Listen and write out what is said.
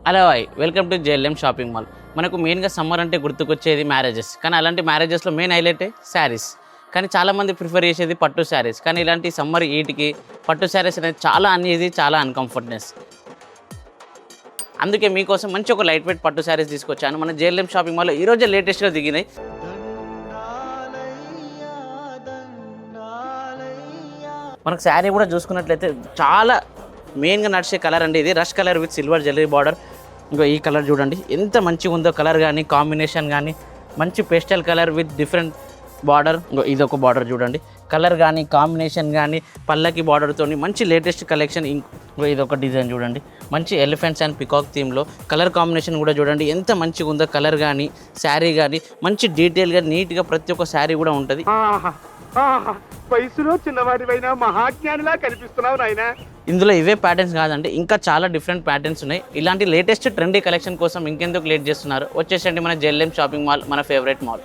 Hello hi welcome to JLM shopping mall. మనకు మెయిన్గా summer అంటే గుర్తుకొచ్చేది మ్యారేజెస్, కానీ అలాంటి మ్యారేజెస్లో మెయిన్ హైలైట్ శారీస్. కానీ చాలామంది ప్రిఫర్ చేసేది పట్టు శారీస్, కానీ ఇలాంటి సమ్మర్ హీట్కి పట్టు శారీస్ అనేది చాలా అన్ఈజీ, చాలా అన్కంఫర్ట్నెస్. అందుకే మీకోసం మంచి ఒక లైట్ వెయిట్ పట్టు శారీస్ తీసుకొచ్చాను. మన జేఎల్ఎం షాపింగ్ మాల్లో ఈరోజే లేటెస్ట్గా దిగినాయి. మనకు శారీ కూడా చూసుకున్నట్లయితే చాలా మెయిన్గా నడిచే కలర్ అండి. ఇది rust colour with silver jewellery border. ఇంకో ఈ కలర్ చూడండి ఎంత మంచిగా ఉందో, కలర్ కానీ కాంబినేషన్ కానీ మంచి pastel colour with different border. ఇంకో ఇది ఒక బార్డర్ చూడండి, కలర్ కానీ కాంబినేషన్ కానీ పల్లకి బార్డర్తో మంచి లేటెస్ట్ కలెక్షన్. ఇంకో ఇది ఒక డిజైన్ చూడండి, మంచి ఎలిఫెంట్స్ అండ్ పికాక్ థీమ్లో కలర్ కాంబినేషన్ కూడా చూడండి ఎంత మంచిగా ఉందో. కలర్ కానీ శారీ కానీ మంచి డీటెయిల్గా నీట్గా ప్రతి ఒక్క శారీ కూడా ఉంటుంది. వయసులో చిన్నవాడివైనా మహాజ్ఞానిలా కనిపిస్తున్నావు నాయన. ఇందులో ఇవే ప్యాటర్న్స్ కాదండి, ఇంకా చాలా డిఫరెంట్ ప్యాటర్న్స్ ఉన్నాయి. ఇలాంటి లేటెస్ట్ ట్రెండీ కలెక్షన్ కోసం ఇంకెందుకు లేట్ చేస్తున్నారు, వచ్చేసండి మన జేఎల్ఎం షాపింగ్ మాల్, మన ఫేవరెట్ మాల్.